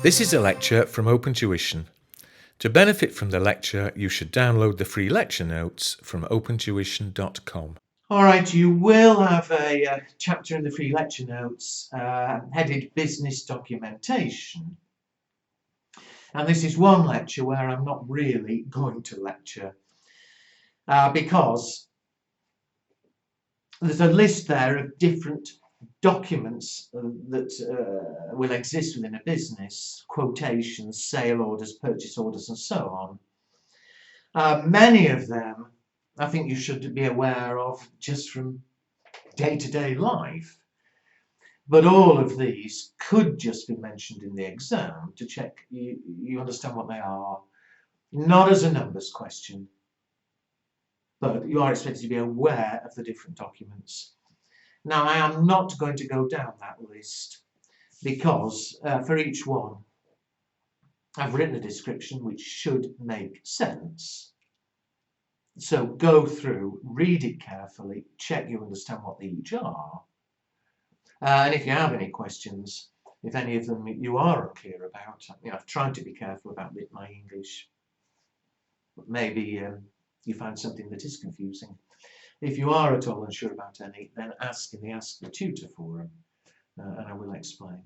This is a lecture from Open Tuition. To benefit from the lecture, you should download the free lecture notes from opentuition.com. All right, you will have a chapter in the free lecture notes headed Business Documentation. And this is one lecture where I'm not really going to lecture because there's a list there of different documents that will exist within a business: quotations, sale orders, purchase orders, and so on. Many of them I think you should be aware of just from day-to-day life, but all of these could just be mentioned in the exam to check you understand what they are, not as a numbers question, but you are expected to be aware of the different documents. Now, I am not going to go down that list because for each one I've written a description which should make sense. So go through, read it carefully, check you understand what they each are. And if you have any questions, if any of them you are unclear about, I've tried to be careful about my English, but maybe you find something that is confusing. If you are at all unsure about any, then ask in the Ask the Tutor forum, and I will explain.